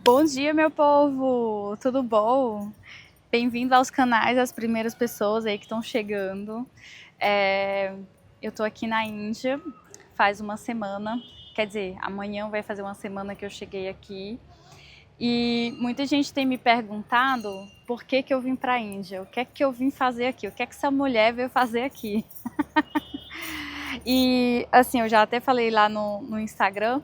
Bom dia, meu povo! Tudo bom? Bem-vindo aos canais das primeiras pessoas aí que estão chegando. Eu tô aqui na Índia faz uma semana, quer dizer, amanhã vai fazer uma semana que eu cheguei aqui. E muita gente tem me perguntado por que que eu vim para a Índia, o que é que eu vim fazer aqui, o que é que essa mulher veio fazer aqui. E assim, eu já até falei lá no Instagram.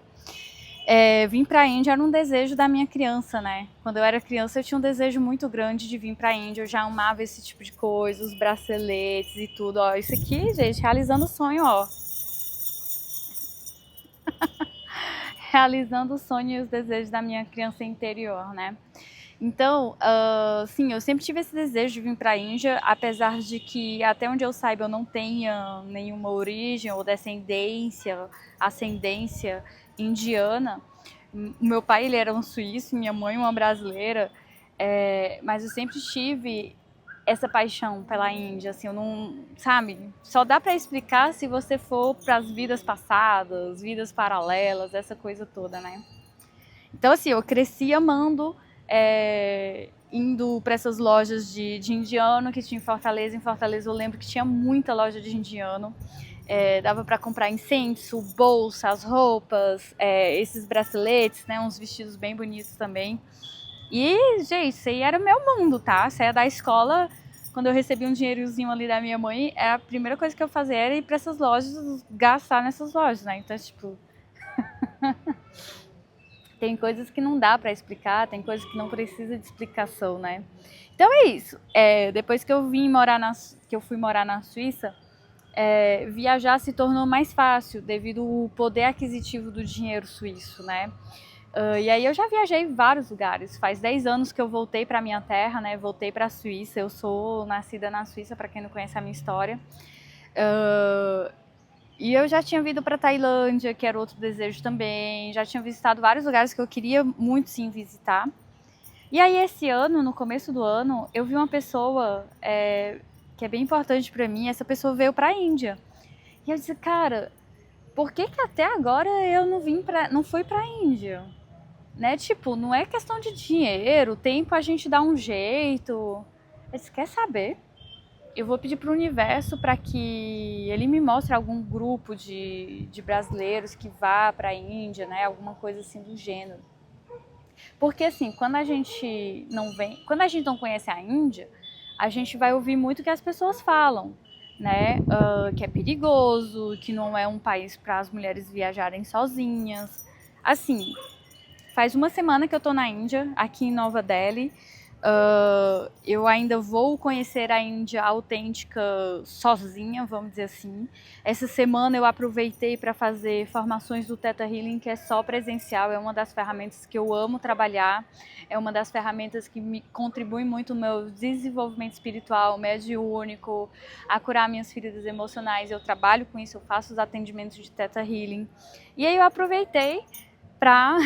Vim para a Índia era um desejo da minha criança, né? Quando eu era criança eu tinha um desejo muito grande de vir para a Índia, eu já amava esse tipo de coisa, os braceletes e tudo, ó. Isso aqui, gente, realizando o sonho, ó. Realizando o sonho e os desejos da minha criança interior, né? Então, sim, eu sempre tive esse desejo de vir para a Índia, apesar de que, até onde eu saiba, eu não tenha nenhuma origem ou descendência, ascendência indiana. O meu pai, ele era um suíço, minha mãe uma brasileira, mas eu sempre tive essa paixão pela Índia, assim, eu não, sabe, só dá para explicar se você for para as vidas passadas, vidas paralelas, essa coisa toda, né? Então, assim, eu cresci amando, indo para essas lojas de indiano que tinha em Fortaleza. Em Fortaleza eu lembro que tinha muita loja de indiano. Dava para comprar incenso, bolsas, roupas, esses braceletes, né, uns vestidos bem bonitos também. E, gente, isso aí era o meu mundo, tá? Saía da escola, quando eu recebia um dinheirozinho ali da minha mãe, a primeira coisa que eu fazia era ir para essas lojas, gastar nessas lojas, né? Então, tipo, tem coisas que não dá para explicar, tem coisas que não precisa de explicação, né? Então é isso. Depois que eu que eu fui morar na Suíça, viajar se tornou mais fácil devido ao poder aquisitivo do dinheiro suíço, né? E aí eu já viajei em vários lugares. Faz 10 anos que eu voltei para minha terra, né? Voltei para a Suíça. Eu sou nascida na Suíça, para quem não conhece a minha história. E eu já tinha vindo para Tailândia, que era outro desejo também. Já tinha visitado vários lugares que eu queria muito sim visitar. E aí esse ano, no começo do ano, eu vi uma pessoa que é bem importante para mim. Essa pessoa veio para a Índia. E eu disse, cara, por que que até agora eu não fui para a Índia? Né? Tipo, não é questão de dinheiro, tempo a gente dá um jeito. Eu disse, quer saber? Eu vou pedir para o universo para que ele me mostre algum grupo de brasileiros que vá para a Índia, né? Alguma coisa assim do gênero. Porque assim, quando a gente não conhece a Índia, a gente vai ouvir muito o que as pessoas falam, né? Que é perigoso, que não é um país para as mulheres viajarem sozinhas. Assim, faz uma semana que eu tô na Índia, aqui em Nova Delhi. Eu ainda vou conhecer a Índia autêntica sozinha, vamos dizer assim. Essa semana eu aproveitei para fazer formações do Theta Healing, que é só presencial, é uma das ferramentas que eu amo trabalhar, é uma das ferramentas que me contribui muito no meu desenvolvimento espiritual, mediúnico, a curar minhas feridas emocionais. Eu trabalho com isso, eu faço os atendimentos de Theta Healing. E aí eu aproveitei para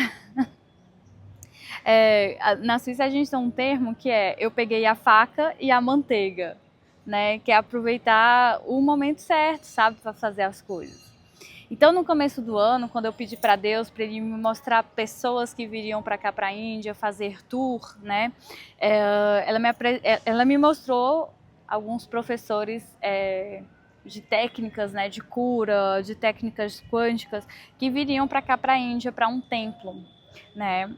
na Suíça a gente tem um termo que é eu peguei a faca e a manteiga, né? Que é aproveitar o momento certo, sabe, para fazer as coisas. Então, no começo do ano, quando eu pedi para Deus para ele me mostrar pessoas que viriam para cá, para a Índia, fazer tour, né? Ela me mostrou alguns professores de técnicas, né, de cura, de técnicas quânticas, que viriam para cá, para a Índia, para um templo, né?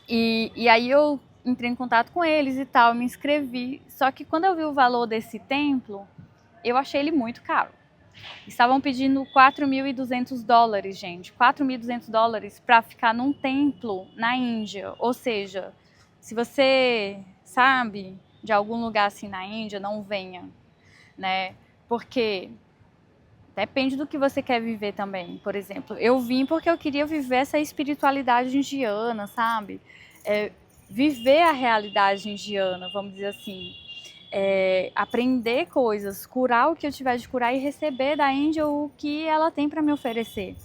E aí eu entrei em contato com eles e tal, me inscrevi. Só que quando eu vi o valor desse templo, eu achei ele muito caro. Estavam pedindo $4.200, gente. $4.200 para ficar num templo na Índia. Ou seja, se você sabe de algum lugar assim na Índia, não venha, né? Porque depende do que você quer viver também. Por exemplo, eu vim porque eu queria viver essa espiritualidade indiana, sabe? Viver a realidade indiana, vamos dizer assim. Aprender coisas, curar o que eu tiver de curar e receber da Índia o que ela tem para me oferecer.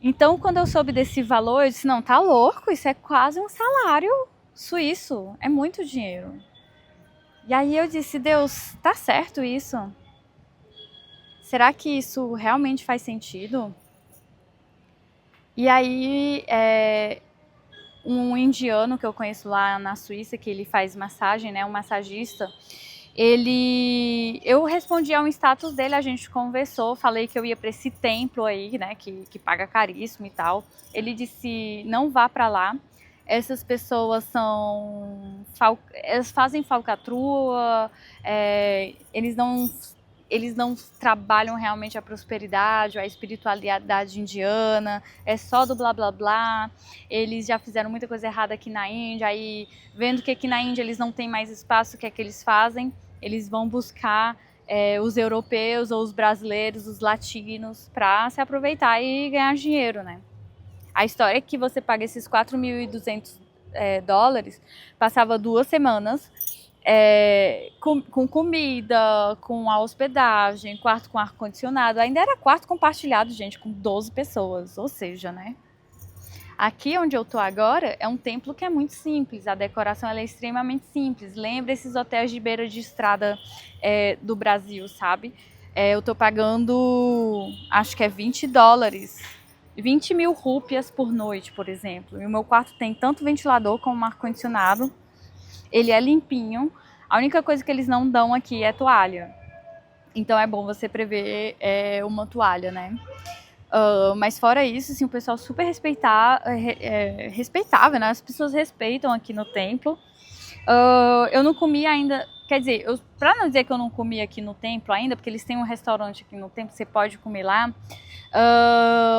Então, quando eu soube desse valor, eu disse, não, tá louco, isso é quase um salário suíço, é muito dinheiro. E aí eu disse, Deus, tá certo isso? Será que isso realmente faz sentido? E aí um indiano que eu conheço lá na Suíça, que ele faz massagem, né, um massagista, eu respondi a um status dele, a gente conversou, falei que eu ia para esse templo aí, né, que paga caríssimo e tal. Ele disse, não vá para lá, essas pessoas elas fazem falcatrua, eles não trabalham realmente a prosperidade, a espiritualidade indiana, é só do blá blá blá. Eles já fizeram muita coisa errada aqui na Índia, aí vendo que aqui na Índia eles não têm mais espaço, o que é que eles fazem? Eles vão buscar os europeus ou os brasileiros, os latinos, para se aproveitar e ganhar dinheiro, né? A história é que você paga esses 4.200 dólares, passava 2 semanas com comida, com a hospedagem, quarto com ar-condicionado. Ainda era quarto compartilhado, gente, com 12 pessoas. Ou seja, né? Aqui onde eu tô agora é um templo que é muito simples. A decoração ela é extremamente simples. Lembra esses hotéis de beira de estrada do Brasil, sabe? Eu tô pagando, acho que é 20 dólares. 20 mil rúpias por noite, por exemplo. E o meu quarto tem tanto ventilador como ar-condicionado. Ele é limpinho. A única coisa que eles não dão aqui é toalha. Então é bom você prever uma toalha, né? Mas fora isso, assim, o pessoal super respeitável, né? As pessoas respeitam aqui no templo. Eu não comi ainda, quer dizer, pra não dizer que eu não comi aqui no templo ainda, porque eles têm um restaurante aqui no templo, você pode comer lá.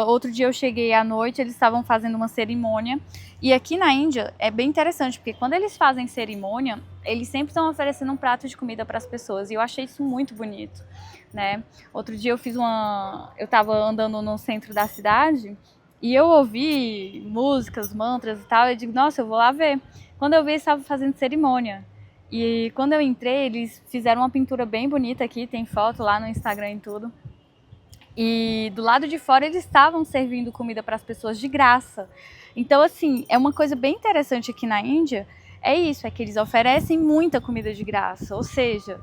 Outro dia eu cheguei à noite, eles estavam fazendo uma cerimônia. E aqui na Índia é bem interessante, porque quando eles fazem cerimônia, eles sempre estão oferecendo um prato de comida para as pessoas. E eu achei isso muito bonito, né? Outro dia eu tava andando no centro da cidade e eu ouvi músicas, mantras e tal. Eu digo, nossa, eu vou lá ver. Quando eu vi, eles estavam fazendo cerimônia. E quando eu entrei, eles fizeram uma pintura bem bonita aqui, tem foto lá no Instagram e tudo. E do lado de fora eles estavam servindo comida para as pessoas de graça. Então, assim, é uma coisa bem interessante aqui na Índia, é isso, é que eles oferecem muita comida de graça. Ou seja,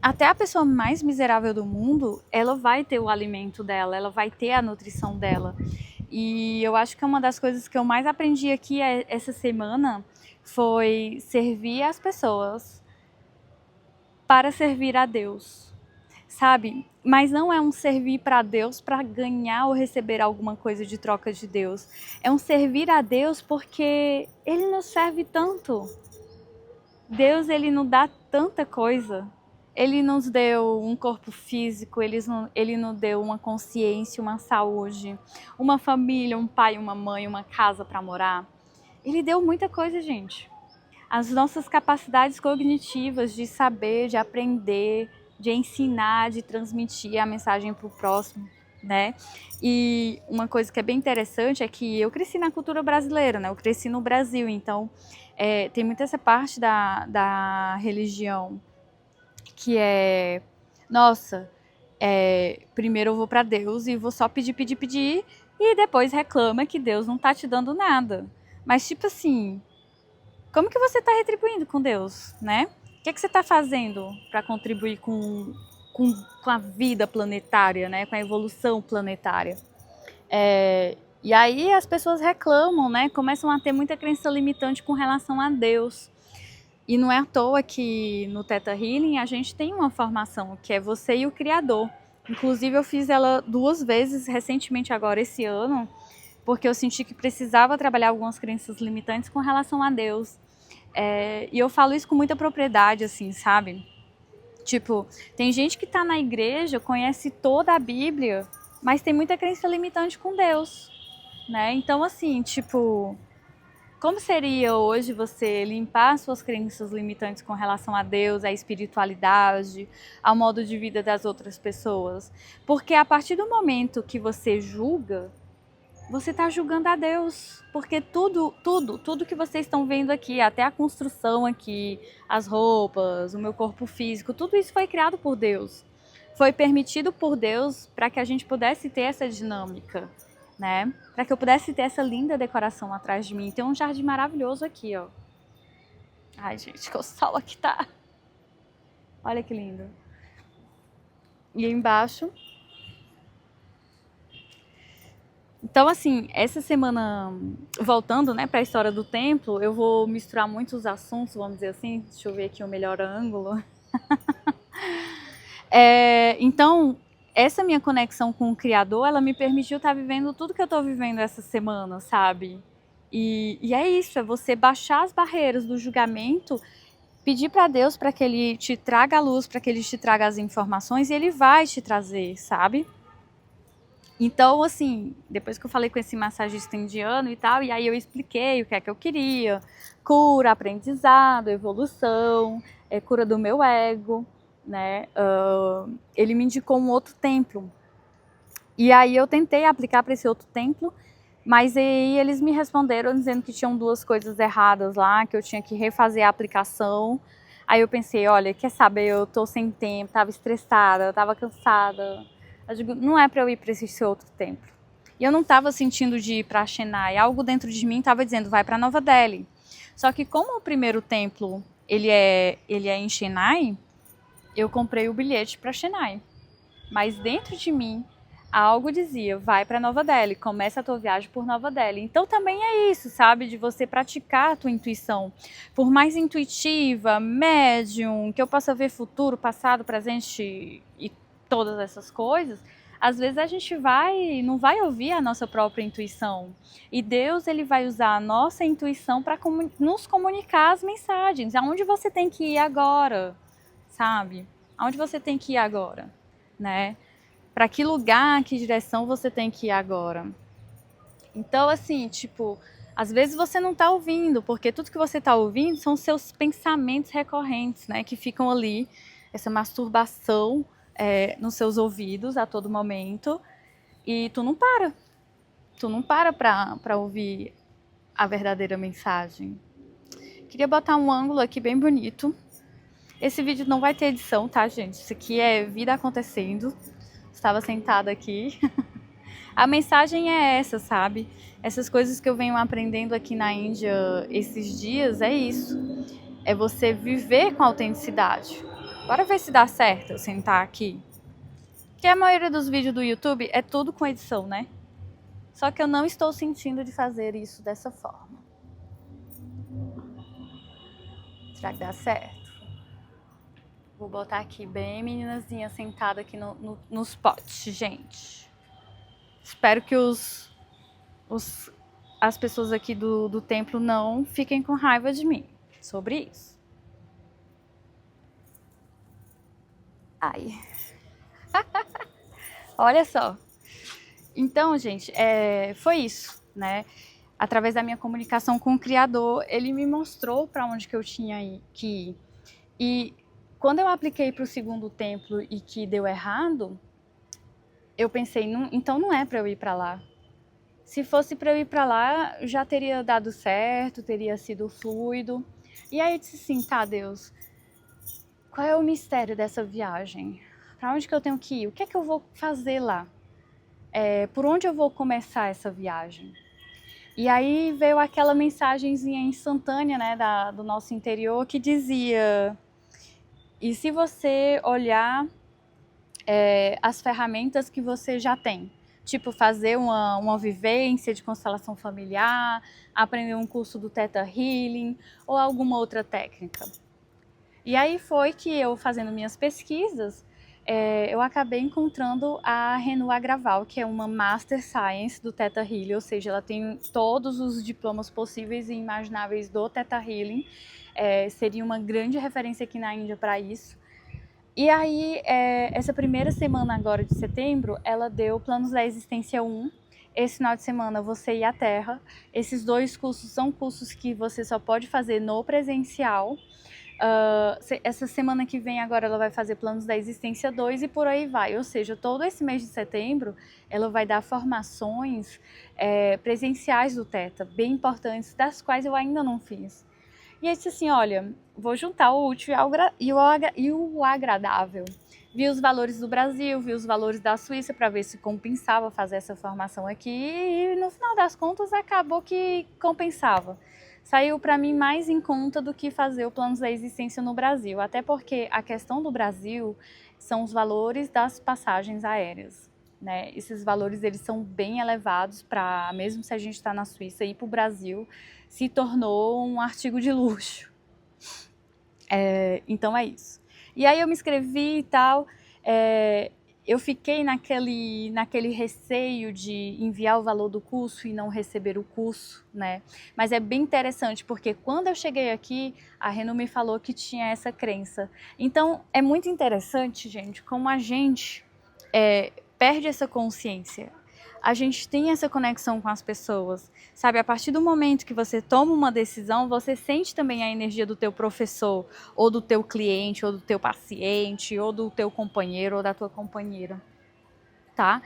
até a pessoa mais miserável do mundo, ela vai ter o alimento dela, ela vai ter a nutrição dela. E eu acho que uma das coisas que eu mais aprendi aqui essa semana foi servir as pessoas para servir a Deus, sabe? Mas não é um servir para Deus para ganhar ou receber alguma coisa de troca de Deus. É um servir a Deus porque Ele nos serve tanto. Deus, Ele nos dá tanta coisa. Ele nos deu um corpo físico, ele nos deu uma consciência, uma saúde, uma família, um pai, uma mãe, uma casa para morar. Ele deu muita coisa, gente. As nossas capacidades cognitivas de saber, de aprender, de ensinar, de transmitir a mensagem para o próximo, né? E uma coisa que é bem interessante é que eu cresci na cultura brasileira, né? Eu cresci no Brasil, então tem muita essa parte da religião que é, nossa, primeiro eu vou para Deus e vou só pedir, pedir, pedir, e depois reclama que Deus não tá te dando nada. Mas tipo assim, como que você está retribuindo com Deus, né? O que, é que você está fazendo para contribuir com a vida planetária, né? Com a evolução planetária? E aí as pessoas reclamam, né? Começam a ter muita crença limitante com relação a Deus. E não é à toa que no Theta Healing a gente tem uma formação que é você e o Criador. Inclusive eu fiz ela 2 vezes recentemente agora esse ano, porque eu senti que precisava trabalhar algumas crenças limitantes com relação a Deus. E eu falo isso com muita propriedade, assim, sabe? Tipo, tem gente que tá na igreja, conhece toda a Bíblia, mas tem muita crença limitante com Deus, né? Então, assim, tipo, como seria hoje você limpar suas crenças limitantes com relação a Deus, à espiritualidade, ao modo de vida das outras pessoas? Porque a partir do momento que você julga, você está julgando a Deus, porque tudo que vocês estão vendo aqui, até a construção aqui, as roupas, o meu corpo físico, tudo isso foi criado por Deus. Foi permitido por Deus para que a gente pudesse ter essa dinâmica, né? Para que eu pudesse ter essa linda decoração atrás de mim. Tem um jardim maravilhoso aqui, ó. Ai, gente, que o sol aqui tá. Olha que lindo. E embaixo Então, assim, essa semana, voltando, né, para a história do templo, eu vou misturar muitos assuntos, vamos dizer assim. Deixa eu ver aqui o melhor ângulo. Então, essa minha conexão com o Criador, ela me permitiu estar vivendo tudo que eu estou vivendo essa semana, sabe? E é isso, é você baixar as barreiras do julgamento, pedir para Deus para que Ele te traga a luz, para que Ele te traga as informações, e Ele vai te trazer, sabe? Então, assim, depois que eu falei com esse massagista indiano e tal, e aí eu expliquei o que é que eu queria: cura, aprendizado, evolução, cura do meu ego, né? Ele me indicou um outro templo. E aí eu tentei aplicar para esse outro templo, mas aí eles me responderam dizendo que tinham duas coisas erradas lá, que eu tinha que refazer a aplicação. Aí eu pensei, olha, quer saber, eu tô sem tempo, tava estressada, tava cansada. Eu digo, não é para eu ir para esse outro templo. E eu não estava sentindo de ir para Chennai, algo dentro de mim estava dizendo, vai para Nova Delhi. Só que como o primeiro templo, ele é em Chennai, eu comprei o bilhete para Chennai. Mas dentro de mim, algo dizia, vai para Nova Delhi, começa a tua viagem por Nova Delhi. Então também é isso, sabe, de você praticar a tua intuição. Por mais intuitiva, médium, que eu possa ver futuro, passado, presente e todas essas coisas, às vezes a gente não vai ouvir a nossa própria intuição. E Deus, ele vai usar a nossa intuição para nos comunicar as mensagens. Aonde você tem que ir agora, sabe? Aonde você tem que ir agora, né? Para que lugar, que direção você tem que ir agora. Então, assim, tipo, às vezes você não tá ouvindo, porque tudo que você tá ouvindo são seus pensamentos recorrentes, né? Que ficam ali, essa masturbação nos seus ouvidos a todo momento, e tu não para. Tu não para ouvir a verdadeira mensagem. Queria botar um ângulo aqui bem bonito. Esse vídeo não vai ter edição, tá, gente? Isso aqui é vida acontecendo. Estava sentada aqui. A mensagem é essa, sabe? Essas coisas que eu venho aprendendo aqui na Índia esses dias é isso. É você viver com autenticidade. Bora ver se dá certo eu sentar aqui. Porque a maioria dos vídeos do YouTube é tudo com edição, né? Só que eu não estou sentindo de fazer isso dessa forma. Será que dá certo? Vou botar aqui bem meninazinha sentada aqui nos potes, gente. Espero que as pessoas aqui do templo não fiquem com raiva de mim sobre isso. Ai. Olha só. Então, gente, foi isso, né? Através da minha comunicação com o Criador, ele me mostrou para onde que eu tinha que ir. E quando eu apliquei para o segundo templo e que deu errado, eu pensei, então não é para eu ir para lá. Se fosse para eu ir para lá, já teria dado certo, teria sido fluido. E aí eu disse assim, tá, Deus, qual é o mistério dessa viagem? Para onde que eu tenho que ir? O que é que eu vou fazer lá? Por onde eu vou começar essa viagem? E aí veio aquela mensagenzinha instantânea, né, do nosso interior, que dizia, e se você olhar as ferramentas que você já tem? Tipo, fazer uma vivência de constelação familiar, aprender um curso do Theta Healing ou alguma outra técnica. E aí foi que eu, fazendo minhas pesquisas, eu acabei encontrando a Renu Agraval, que é uma Master Science do Theta Healing, ou seja, ela tem todos os diplomas possíveis e imagináveis do Theta Healing. Seria uma grande referência aqui na Índia para isso. E aí, essa primeira semana agora de setembro, ela deu Planos da Existência 1. Esse final de semana, Você e a Terra. Esses dois cursos são cursos que você só pode fazer no presencial. Essa semana que vem agora ela vai fazer Planos da Existência 2 e por aí vai. Ou seja, todo esse mês de setembro ela vai dar formações presenciais do Theta, bem importantes, das quais eu ainda não fiz. E aí disse assim, olha, vou juntar o útil e o agradável. Vi os valores do Brasil, vi os valores da Suíça para ver se compensava fazer essa formação aqui e no final das contas acabou que compensava. Saiu para mim mais em conta do que fazer o Planos da Existência no Brasil, até porque a questão do Brasil são os valores das passagens aéreas. né? Esses valores, eles são bem elevados para, mesmo se a gente está na Suíça, ir para o Brasil se tornou um artigo de luxo. Então é isso. E aí eu me inscrevi e tal, eu fiquei naquele receio de enviar o valor do curso e não receber o curso, né? Mas é bem interessante, porque quando eu cheguei aqui, a Renu me falou que tinha essa crença. Então é muito interessante, gente, como a gente perde essa consciência. A gente tem essa conexão com as pessoas, sabe? A partir do momento que você toma uma decisão, você sente também a energia do teu professor, ou do teu cliente, ou do teu paciente, ou do teu companheiro, ou da tua companheira, tá?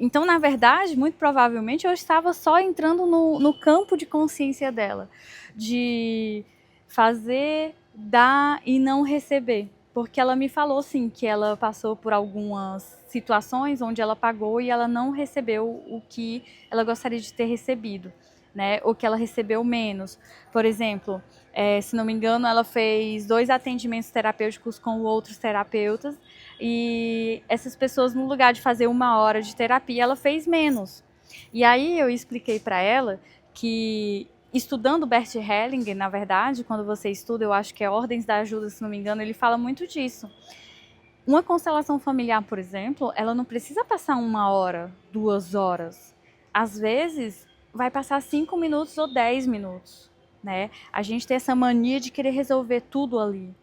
Então, na verdade, muito provavelmente eu estava só entrando no campo de consciência dela, de fazer, dar e não receber. Porque ela me falou, sim, que ela passou por algumas situações onde ela pagou e ela não recebeu o que ela gostaria de ter recebido, né? Ou que ela recebeu menos. Por exemplo, se não me engano, ela fez 2 atendimentos terapêuticos com outros terapeutas e essas pessoas, no lugar de fazer 1 hora de terapia, ela fez menos. E aí eu expliquei para ela que, estudando Bert Hellinger, na verdade, quando você estuda, eu acho que é Ordens da Ajuda, se não me engano, ele fala muito disso. Uma constelação familiar, por exemplo, ela não precisa passar 1 hora, 2 horas. Às vezes, vai passar 5 minutos ou 10 minutos, né? A gente tem essa mania de querer resolver tudo ali.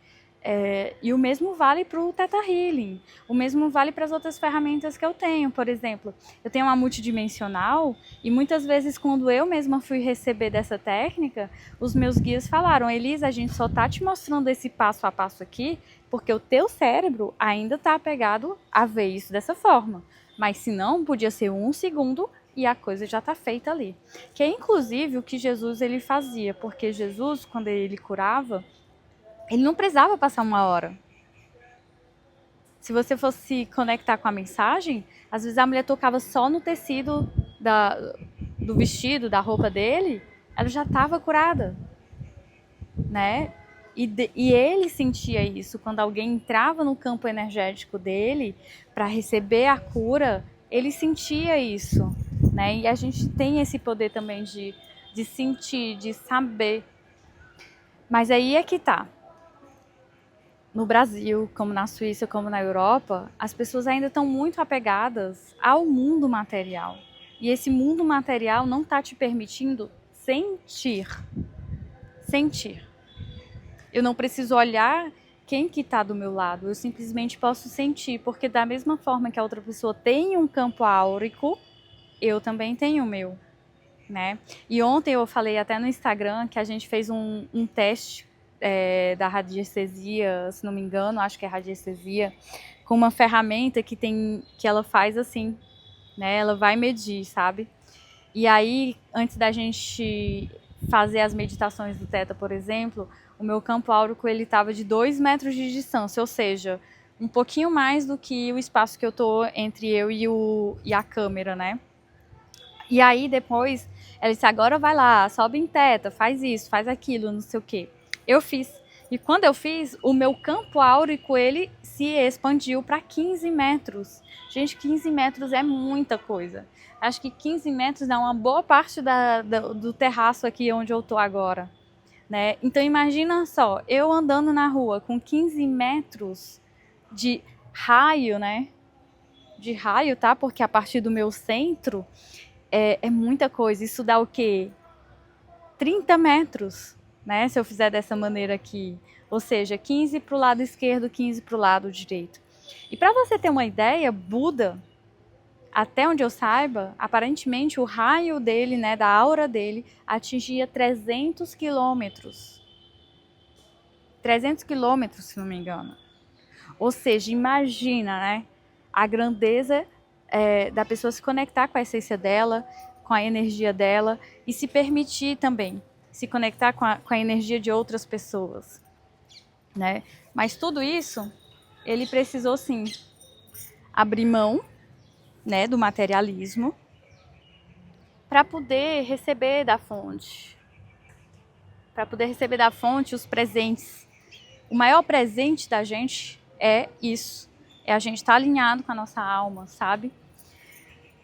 E o mesmo vale para o Theta Healing, o mesmo vale para as outras ferramentas que eu tenho. Por exemplo, eu tenho uma multidimensional e muitas vezes quando eu mesma fui receber dessa técnica, os meus guias falaram: Elisa, a gente só está te mostrando esse passo a passo aqui porque o teu cérebro ainda está apegado a ver isso dessa forma. Mas se não, podia ser 1 segundo e a coisa já está feita ali. Que é inclusive o que Jesus ele fazia, porque Jesus, quando ele curava, ele não precisava passar 1 hora. Se você fosse conectar com a mensagem, às vezes a mulher tocava só no tecido do vestido, da roupa dele, ela já estava curada, né? E ele sentia isso. Quando alguém entrava no campo energético dele para receber a cura, ele sentia isso, né? E a gente tem esse poder também de sentir, de saber. Mas aí é que tá. No Brasil, como na Suíça, como na Europa, as pessoas ainda estão muito apegadas ao mundo material. E esse mundo material não está te permitindo sentir. Sentir. Eu não preciso olhar quem que está do meu lado, eu simplesmente posso sentir, porque da mesma forma que a outra pessoa tem um campo áurico, eu também tenho o meu, né? E ontem eu falei até no Instagram que a gente fez um teste da radiestesia, se não me engano, acho que é radiestesia, com uma ferramenta que ela faz assim, né? Ela vai medir, sabe? E aí, antes da gente fazer as meditações do Theta, por exemplo, o meu campo áurico ele estava de 2 metros de distância, ou seja, um pouquinho mais do que o espaço que eu tô entre eu e a câmera, né? E aí depois ela disse: agora vai lá, sobe em Theta, faz isso, faz aquilo, não sei o quê. Eu fiz. E quando eu fiz, o meu campo áurico ele se expandiu para 15 metros. Gente, 15 metros é muita coisa. Acho que 15 metros dá uma boa parte do terraço aqui onde eu tô agora, né? Então imagina só, eu andando na rua com 15 metros de raio, né? De raio, tá? Porque a partir do meu centro é muita coisa. Isso dá o quê? 30 metros, né? Se eu fizer dessa maneira aqui. Ou seja, 15 para o lado esquerdo, 15 para o lado direito. E para você ter uma ideia, Buda, até onde eu saiba, aparentemente o raio dele, né, da aura dele, atingia 300 quilômetros. 300 quilômetros, se não me engano. Ou seja, imagina, né, a grandeza da pessoa se conectar com a essência dela, com a energia dela e se permitir também se conectar com a energia de outras pessoas, né? Mas tudo isso, ele precisou sim abrir mão, né, do materialismo para poder receber da fonte. Para poder receber da fonte os presentes. O maior presente da gente é isso. É a gente estar alinhado com a nossa alma, sabe?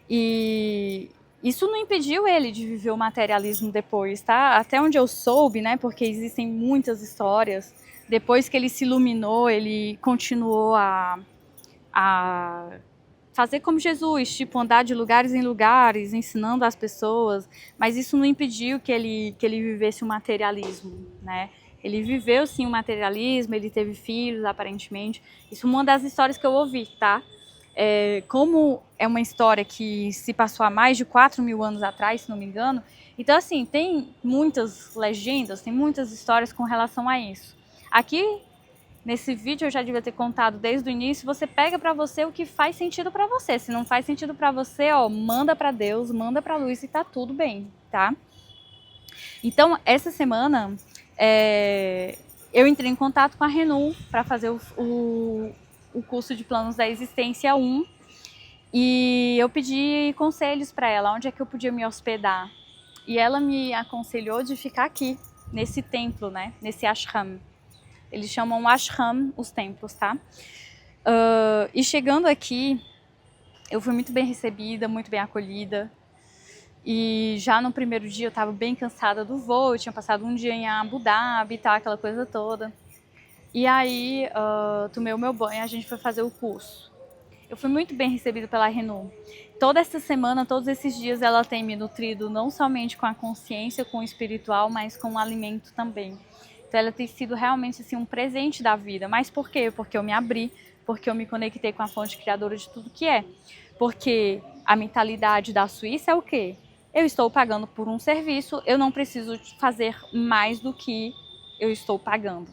E isso não impediu ele de viver o materialismo depois, tá? Até onde eu soube, né? Porque existem muitas histórias. Depois que ele se iluminou, ele continuou a fazer como Jesus, tipo, andar de lugares em lugares, ensinando as pessoas, mas isso não impediu que ele vivesse o materialismo, né? Ele viveu sim o materialismo, ele teve filhos, aparentemente. Isso é uma das histórias que eu ouvi, tá? Como é uma história que se passou há mais de 4.000 anos atrás, se não me engano, então assim, tem muitas legendas, tem muitas histórias com relação a isso. Aqui nesse vídeo eu já devia ter contado desde o início, você pega pra você o que faz sentido pra você. Se não faz sentido pra você, ó, manda pra Deus, manda pra luz e tá tudo bem, tá? Então, essa semana, eu entrei em contato com a Renu para fazer o curso de Planos da Existência 1 e eu pedi conselhos para ela, onde é que eu podia me hospedar. E ela me aconselhou de ficar aqui, nesse templo, né? Nesse ashram. Eles chamam ashram os templos, tá? E chegando aqui, eu fui muito bem recebida, muito bem acolhida. E já no primeiro dia eu estava bem cansada do voo, eu tinha passado um dia em Abu Dhabi e tal, aquela coisa toda. E aí, tomei o meu banho e a gente foi fazer o curso. Eu fui muito bem recebida pela Renu. Toda essa semana, todos esses dias, ela tem me nutrido não somente com a consciência, com o espiritual, mas com o alimento também. Então ela tem sido realmente assim, um presente da vida. Mas por quê? Porque eu me abri, porque eu me conectei com a fonte criadora de tudo que é. Porque a mentalidade da Suíça é o quê? Eu estou pagando por um serviço, eu não preciso fazer mais do que eu estou pagando,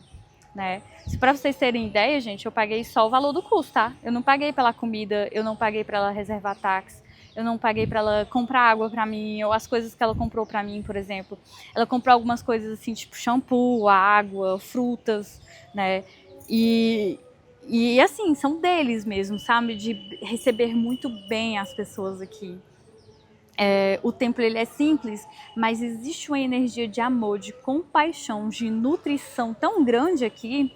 né? Para vocês terem ideia, gente, eu paguei só o valor do curso, tá? Eu não paguei pela comida, eu não paguei para ela reservar táxi, eu não paguei para ela comprar água para mim, ou as coisas que ela comprou para mim, por exemplo. Ela comprou algumas coisas assim, tipo shampoo, água, frutas, né? E assim, são deles mesmo, sabe? De receber muito bem as pessoas aqui. O templo ele é simples, mas existe uma energia de amor, de compaixão, de nutrição tão grande aqui,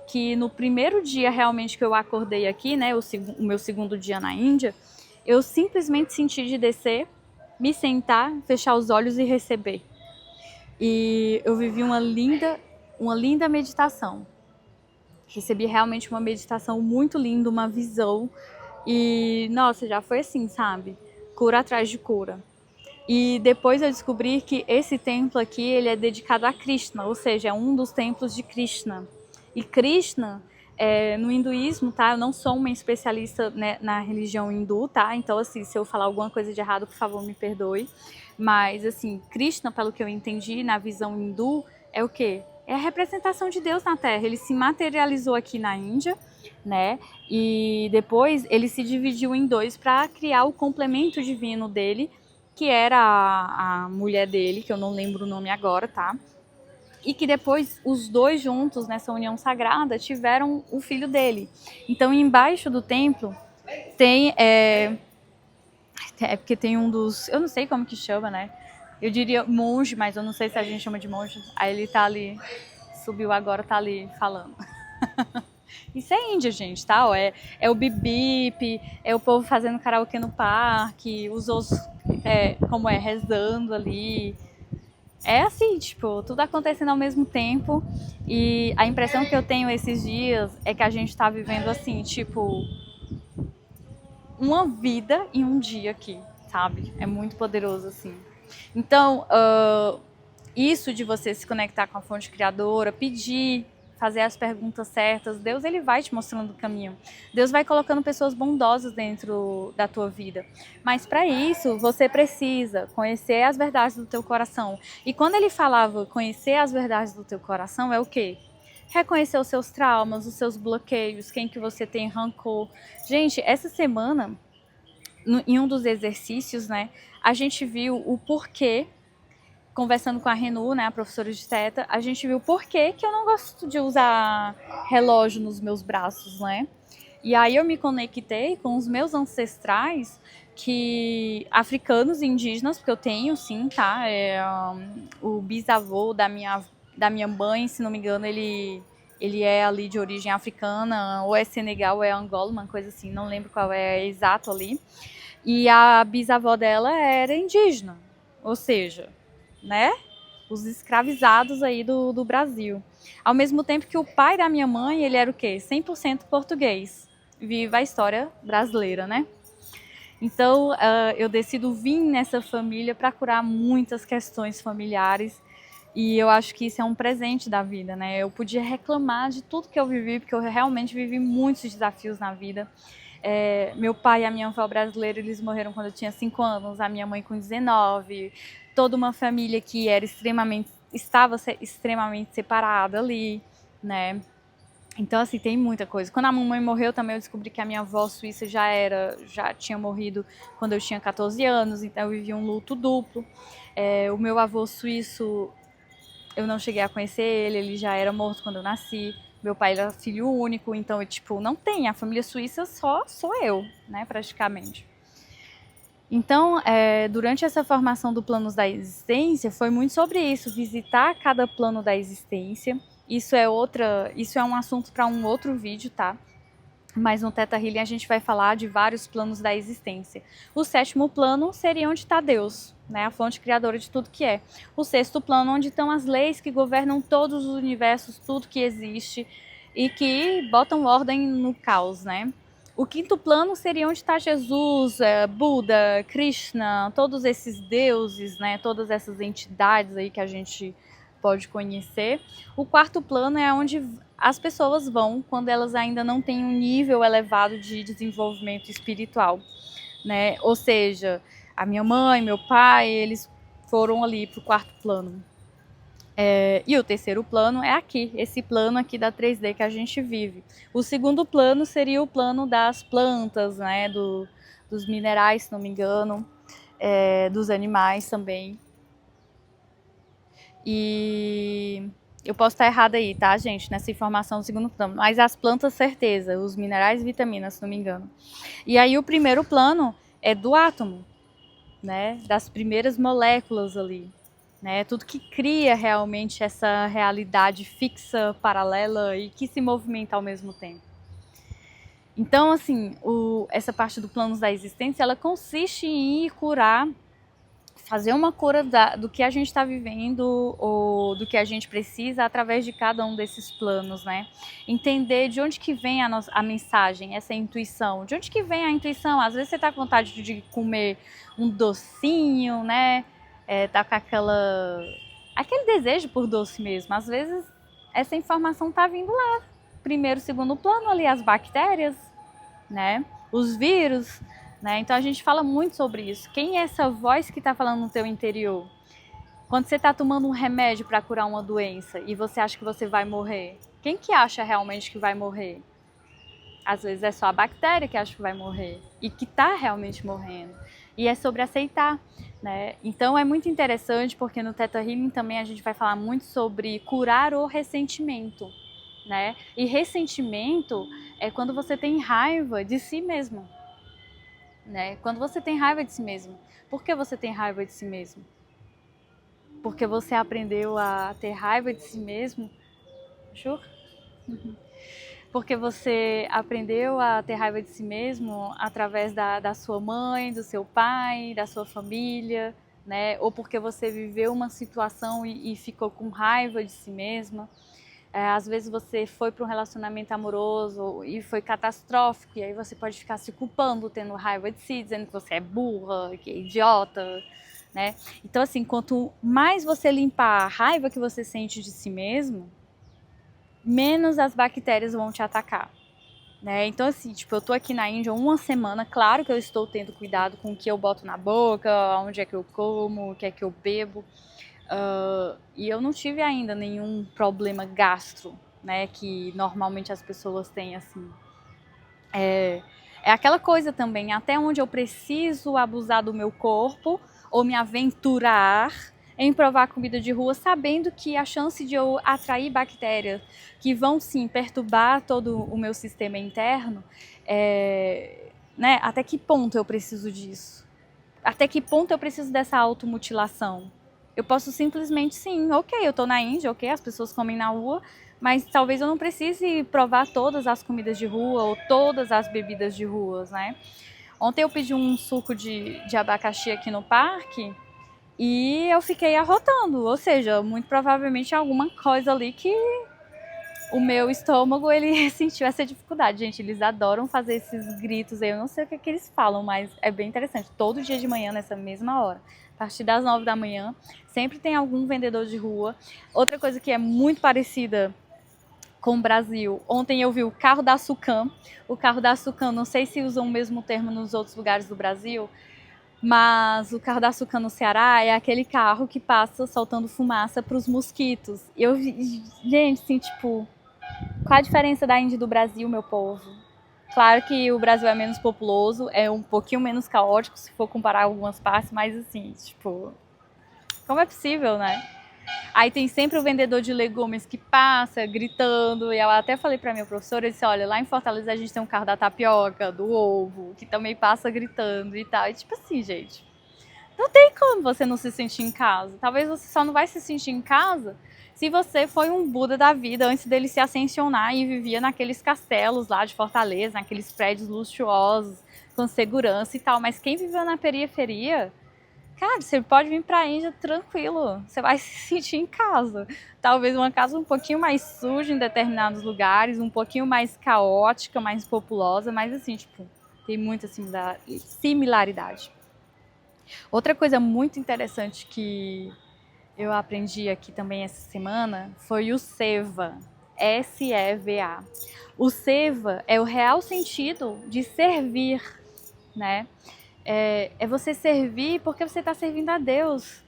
que no primeiro dia realmente que eu acordei aqui, né, o meu segundo dia na Índia, eu simplesmente senti de descer, me sentar, fechar os olhos e receber. E eu vivi uma linda meditação. Recebi realmente uma meditação muito linda, uma visão. E, nossa, já foi assim, sabe? Cura atrás de cura. E depois eu descobri que esse templo aqui, ele é dedicado a Krishna, ou seja, é um dos templos de Krishna. E Krishna, no hinduísmo, tá? Eu não sou uma especialista, né, na religião hindu, tá? Então, assim, se eu falar alguma coisa de errado, por favor, me perdoe. Mas, assim, Krishna, pelo que eu entendi, na visão hindu, é o quê? É a representação de Deus na Terra. Ele se materializou aqui na Índia, né? E depois ele se dividiu em dois para criar o complemento divino dele, que era a mulher dele, que eu não lembro o nome agora, tá? E que depois os dois juntos, nessa união sagrada, tiveram o filho dele. Então, embaixo do templo tem... porque tem um dos... Eu não sei como que chama, né? Eu diria monge, mas eu não sei se a gente chama de monge. Aí ele tá ali, subiu agora, tá ali falando. Isso é Índia, gente, tá? É o bip-bip, é o povo fazendo karaokê no parque, os outros, rezando ali. É assim, tipo, tudo acontecendo ao mesmo tempo. E a impressão que eu tenho esses dias é que a gente tá vivendo assim, tipo, uma vida em um dia aqui, sabe? É muito poderoso, assim. Então, isso de você se conectar com a fonte criadora, pedir, fazer as perguntas certas, Deus ele vai te mostrando o caminho. Deus vai colocando pessoas bondosas dentro da tua vida. Mas para isso, você precisa conhecer as verdades do teu coração. E quando ele falava conhecer as verdades do teu coração, é o quê? Reconhecer os seus traumas, os seus bloqueios, quem que você tem rancor. Gente, essa semana, em um dos exercícios, né, a gente viu o porquê, conversando com a Renu, né, a professora de teta, a gente viu por que eu não gosto de usar relógio nos meus braços, né? E aí eu me conectei com os meus ancestrais, africanos e indígenas, porque eu tenho, sim, tá? O bisavô da minha mãe, se não me engano, ele é ali de origem africana, ou é Senegal, ou é Angola, uma coisa assim, não lembro qual é exato ali. E a bisavó dela era indígena, ou seja, né, os escravizados aí do Brasil. Ao mesmo tempo que o pai da minha mãe, ele era o quê? 100% português. Viva a história brasileira, né? Então, eu decido vir nessa família para curar muitas questões familiares. E eu acho que isso é um presente da vida, né? Eu podia reclamar de tudo que eu vivi, porque eu realmente vivi muitos desafios na vida. Meu pai e a minha avó brasileira, eles morreram quando eu tinha 5 anos, a minha mãe com 19. Toda uma família que estava extremamente separada ali, né? Então, assim, tem muita coisa. Quando a mamãe morreu também, eu descobri que a minha avó suíça já tinha morrido quando eu tinha 14 anos, então eu vivi um luto duplo. O meu avô suíço, eu não cheguei a conhecer ele já era morto quando eu nasci. Meu pai era filho único, então, tipo, não tem. A família suíça só sou eu, né, praticamente. Então, durante essa formação do Planos da Existência, foi muito sobre isso, visitar cada plano da existência. Isso é um assunto para um outro vídeo, tá? Mas no Theta Healing a gente vai falar de vários planos da existência. O 7º plano seria onde está Deus, né? A fonte criadora de tudo que é. O 6º plano, onde estão as leis que governam todos os universos, tudo que existe e que botam ordem no caos, né? O 5º plano seria onde está Jesus, Buda, Krishna, todos esses deuses, né? Todas essas entidades aí que a gente pode conhecer. O 4º plano é onde as pessoas vão quando elas ainda não têm um nível elevado de desenvolvimento espiritual, né? Ou seja, a minha mãe, meu pai, eles foram ali para o 4º plano. E o 3º plano é aqui, esse plano aqui da 3D que a gente vive. O 2º plano seria o plano das plantas, né? Dos minerais, se não me engano, dos animais também. E eu posso estar errada aí, tá, gente, nessa informação do 2º plano. Mas as plantas, certeza, os minerais e vitaminas, se não me engano. E aí o 1º plano é do átomo, né, das primeiras moléculas ali, né, tudo que cria realmente essa realidade fixa, paralela e que se movimenta ao mesmo tempo. Então, assim, essa parte do Planos da Existência, ela consiste em ir curar, fazer uma cura do que a gente está vivendo ou do que a gente precisa através de cada um desses planos, né? Entender de onde que vem a mensagem, essa intuição. De onde que vem a intuição? Às vezes você tá com vontade de comer um docinho, né? Tá com aquele desejo por doce mesmo. Às vezes essa informação tá vindo lá. 1º, 2º plano ali, as bactérias, né? Os vírus, né? Então a gente fala muito sobre isso. Quem é essa voz que está falando no teu interior? Quando você está tomando um remédio para curar uma doença e você acha que você vai morrer, quem que acha realmente que vai morrer? Às vezes é só a bactéria que acha que vai morrer e que está realmente morrendo. E é sobre aceitar, né? Então é muito interessante porque no Theta Healing também a gente vai falar muito sobre curar o ressentimento, né? E ressentimento é quando você tem raiva de si mesmo. Né? Quando você tem raiva de si mesmo. Por que você tem raiva de si mesmo? Porque você aprendeu a ter raiva de si mesmo? Juro? Porque você aprendeu a ter raiva de si mesmo através da sua mãe, do seu pai, da sua família, né? Ou porque você viveu uma situação e ficou com raiva de si mesma. Às vezes você foi para um relacionamento amoroso e foi catastrófico, e aí você pode ficar se culpando, tendo raiva de si, dizendo que você é burra, que é idiota, né? Então, assim, quanto mais você limpar a raiva que você sente de si mesmo, menos as bactérias vão te atacar, né? Então, assim, tipo, eu tô aqui na Índia 1 semana, claro que eu estou tendo cuidado com o que eu boto na boca, onde é que eu como, o que é que eu bebo. E eu não tive ainda nenhum problema gastro, né, que normalmente as pessoas têm, assim. É aquela coisa também, até onde eu preciso abusar do meu corpo ou me aventurar em provar comida de rua, sabendo que a chance de eu atrair bactérias que vão sim perturbar todo o meu sistema interno, né, até que ponto eu preciso disso? Até que ponto eu preciso dessa automutilação? Eu posso simplesmente, sim, ok, eu tô na Índia, ok, as pessoas comem na rua, mas talvez eu não precise provar todas as comidas de rua ou todas as bebidas de ruas, né? Ontem eu pedi um suco de abacaxi aqui no parque e eu fiquei arrotando, ou seja, muito provavelmente alguma coisa ali que o meu estômago, ele sentiu essa dificuldade. Gente, eles adoram fazer esses gritos aí, eu não sei o que, que eles falam, mas é bem interessante. Todo dia de manhã, nessa mesma hora, a partir das 9 da manhã, sempre tem algum vendedor de rua. Outra coisa que é muito parecida com o Brasil, ontem eu vi o carro da Sucam. O carro da Sucam, não sei se usam o mesmo termo nos outros lugares do Brasil, mas o carro da Sucam no Ceará é aquele carro que passa soltando fumaça para os mosquitos. Eu vi, gente, assim, tipo, qual a diferença da Índia e do Brasil, meu povo? Claro que o Brasil é menos populoso, é um pouquinho menos caótico se for comparar algumas partes, mas assim, tipo, como é possível, né? Aí tem sempre o vendedor de legumes que passa gritando, e eu até falei pra minha professora, eu disse, olha, lá em Fortaleza a gente tem um carro da tapioca, do ovo, que também passa gritando e tal. E tipo assim, gente, não tem como você não se sentir em casa. Talvez você só não vai se sentir em casa se você foi um Buda da vida antes dele se ascensionar e vivia naqueles castelos lá de Fortaleza, naqueles prédios luxuosos, com segurança e tal. Mas quem viveu na periferia, cara, você pode vir pra Índia tranquilo, você vai se sentir em casa. Talvez uma casa um pouquinho mais suja em determinados lugares, um pouquinho mais caótica, mais populosa, mas assim, tipo, tem muita similaridade. Outra coisa muito interessante que eu aprendi aqui também essa semana foi o seva, S-E-V-A. O seva é o real sentido de servir, né? É você servir porque você está servindo a Deus,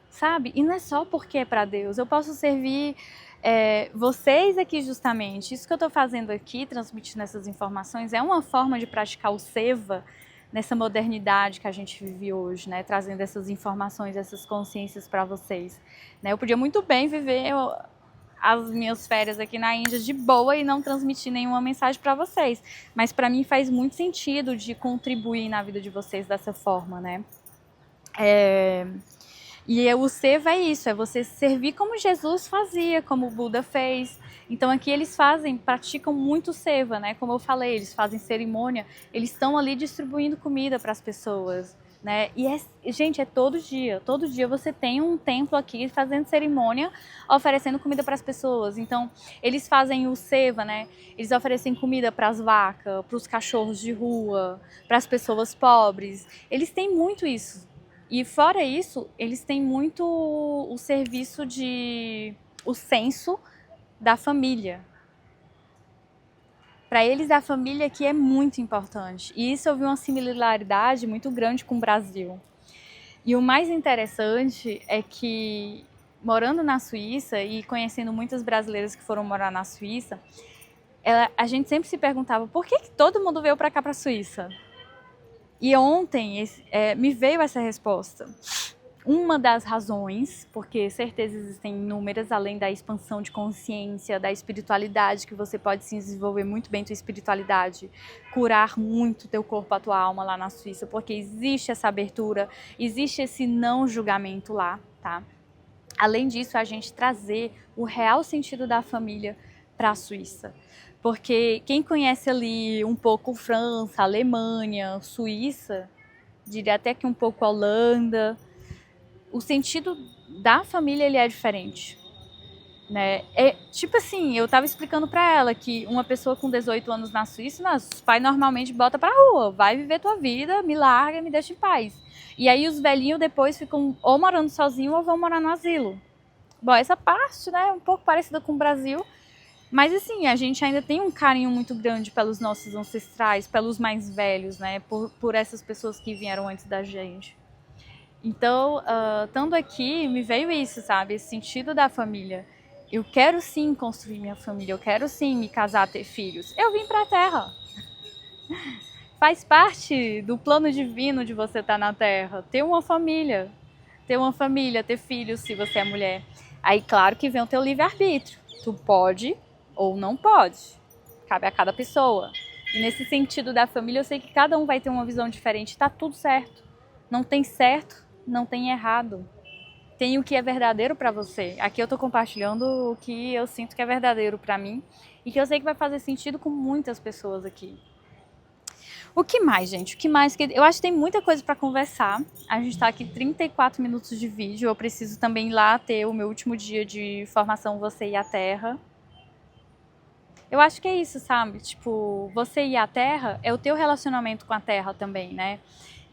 sabe? E não é só porque é para Deus. Eu posso servir vocês aqui justamente. Isso que eu estou fazendo aqui, transmitindo essas informações, é uma forma de praticar o seva nessa modernidade que a gente vive hoje, né? Trazendo essas informações, essas consciências para vocês. Né? Eu podia muito bem viver as minhas férias aqui na Índia de boa e não transmitir nenhuma mensagem para vocês. Mas para mim faz muito sentido de contribuir na vida de vocês dessa forma, né? E o seva é isso, é você servir como Jesus fazia, como o Buda fez. Então aqui eles praticam muito seva, né? Como eu falei, eles fazem cerimônia, eles estão ali distribuindo comida para as pessoas, né? E gente, é todo dia você tem um templo aqui fazendo cerimônia, oferecendo comida para as pessoas. Então eles fazem o seva, né? Eles oferecem comida para as vacas, para os cachorros de rua, para as pessoas pobres. Eles têm muito isso. E fora isso, eles têm muito o serviço o senso da família. Para eles, a família aqui é muito importante. E isso eu vi uma similaridade muito grande com o Brasil. E o mais interessante é que, morando na Suíça e conhecendo muitas brasileiras que foram morar na Suíça, a gente sempre se perguntava por que todo mundo veio para cá, para a Suíça? E ontem me veio essa resposta. Uma das razões, porque certeza existem inúmeras, além da expansão de consciência, da espiritualidade, que você pode se desenvolver muito bem tua espiritualidade, curar muito teu corpo, a tua alma lá na Suíça, porque existe essa abertura, existe esse não julgamento lá, tá? Além disso, a gente trazer o real sentido da família para a Suíça. Porque quem conhece ali um pouco França, Alemanha, Suíça, diria até que um pouco Holanda, o sentido da família ele é diferente, né? Tipo assim, eu tava explicando para ela que uma pessoa com 18 anos na Suíça, os pais normalmente bota pra rua, vai viver tua vida, me larga, me deixa em paz. E aí os velhinhos depois ficam ou morando sozinhos ou vão morar no asilo. Bom, essa parte, né, é um pouco parecida com o Brasil. Mas assim, a gente ainda tem um carinho muito grande pelos nossos ancestrais, pelos mais velhos, né? Por essas pessoas que vieram antes da gente. Então, estando aqui, me veio isso, sabe? Esse sentido da família. Eu quero sim construir minha família, eu quero sim me casar, ter filhos. Eu vim pra Terra. Faz parte do plano divino de você estar na Terra. Ter uma família, ter filhos se você é mulher. Aí, claro que vem o teu livre-arbítrio. Tu pode ou não pode. Cabe a cada pessoa. E nesse sentido da família, eu sei que cada um vai ter uma visão diferente. Tá tudo certo. Não tem certo, não tem errado. Tem o que é verdadeiro para você. Aqui eu tô compartilhando o que eu sinto que é verdadeiro para mim e que eu sei que vai fazer sentido com muitas pessoas aqui. O que mais, gente? O que mais? Eu acho que tem muita coisa para conversar. A gente tá aqui 34 minutos de vídeo. Eu preciso também ir lá ter o meu último dia de formação Você e a Terra. Eu acho que é isso, sabe? Tipo, você e a Terra é o teu relacionamento com a Terra também, né?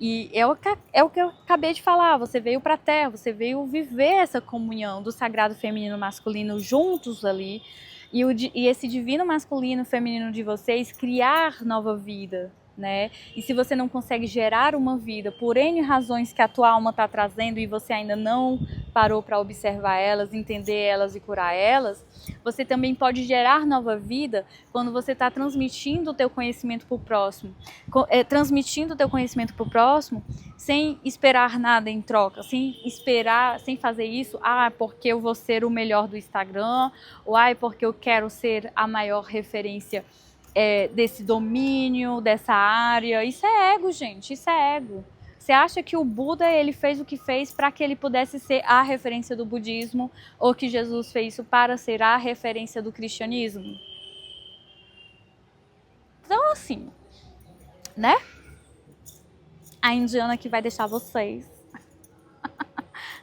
E é o que eu acabei de falar. Você veio pra Terra, você veio viver essa comunhão do sagrado feminino e masculino juntos ali. E esse divino masculino e feminino de vocês criar nova vida, né? E se você não consegue gerar uma vida por N razões que a tua alma está trazendo e você ainda não parou para observar elas, entender elas e curar elas, você também pode gerar nova vida quando você está transmitindo o teu conhecimento para o próximo. Transmitindo o teu conhecimento para o próximo sem esperar nada em troca, sem esperar, sem fazer isso, porque eu vou ser o melhor do Instagram, ou porque eu quero ser a maior referência desse domínio, dessa área. Isso é ego, gente, isso é ego. Você acha que o Buda ele fez o que fez para que ele pudesse ser a referência do budismo, ou que Jesus fez isso para ser a referência do cristianismo? Então, assim, né? A indiana que vai deixar vocês.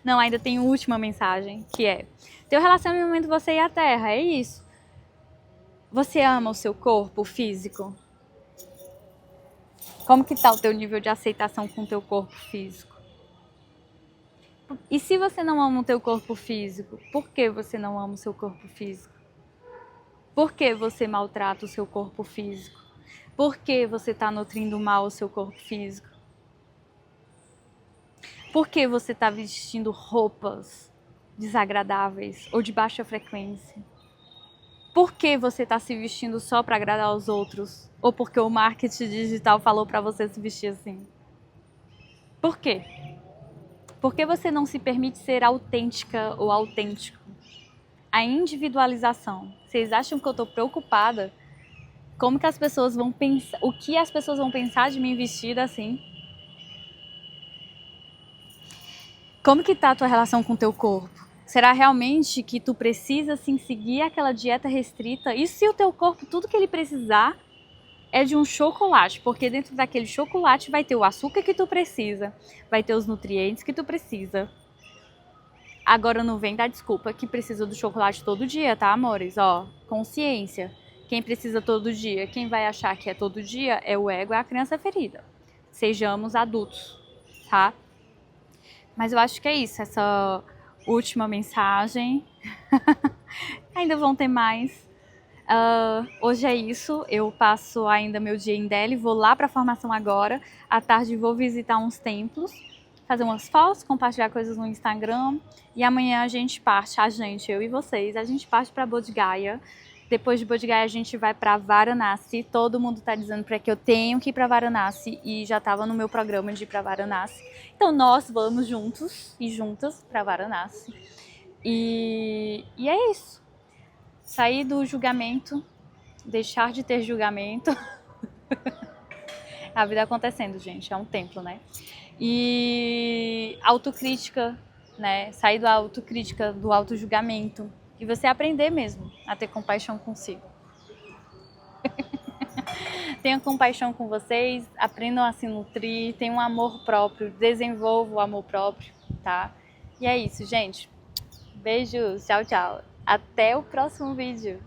Não, ainda tem uma última mensagem, que é: teu relacionamento você e a Terra, é isso. Você ama o seu corpo físico? Como que tá o teu nível de aceitação com o teu corpo físico? E se você não ama o teu corpo físico, por que você não ama o seu corpo físico? Por que você maltrata o seu corpo físico? Por que você está nutrindo mal o seu corpo físico? Por que você está vestindo roupas desagradáveis ou de baixa frequência? Por que você está se vestindo só para agradar os outros? Ou porque o marketing digital falou para você se vestir assim? Por quê? Por que você não se permite ser autêntica ou autêntico? A individualização. Vocês acham que eu estou preocupada? Como que as pessoas vão pensar? O que as pessoas vão pensar de mim vestida assim? Como que tá a tua relação com o teu corpo? Será realmente que tu precisa sim seguir aquela dieta restrita? E se o teu corpo, tudo que ele precisar é de um chocolate? Porque dentro daquele chocolate vai ter o açúcar que tu precisa, vai ter os nutrientes que tu precisa. Agora não vem dar desculpa que precisa do chocolate todo dia, tá, amores? Ó, consciência. Quem precisa todo dia, quem vai achar que é todo dia é o ego, é a criança ferida. Sejamos adultos, tá? Mas eu acho que é isso, essa última mensagem. Ainda vão ter mais. Hoje é isso, eu passo ainda meu dia em Delhi, vou lá para a formação agora. À tarde vou visitar uns templos, fazer umas fotos, compartilhar coisas no Instagram. E amanhã a gente parte, eu e vocês, a gente parte para Bodh Gaya. Depois de Bodh Gaya a gente vai para Varanasi. Todo mundo tá dizendo para que eu tenho que ir para Varanasi e já estava no meu programa de ir para Varanasi. Então nós vamos juntos e juntas para Varanasi. E é isso. Sair do julgamento, deixar de ter julgamento. A vida acontecendo, gente, é um templo, né? E autocrítica, né? Sair da autocrítica, do autojulgamento. E você aprender mesmo a ter compaixão consigo. Tenha compaixão com vocês, aprendam a se nutrir, tenham um amor próprio, desenvolvam o amor próprio, tá? E é isso, gente. Beijos, tchau, tchau. Até o próximo vídeo.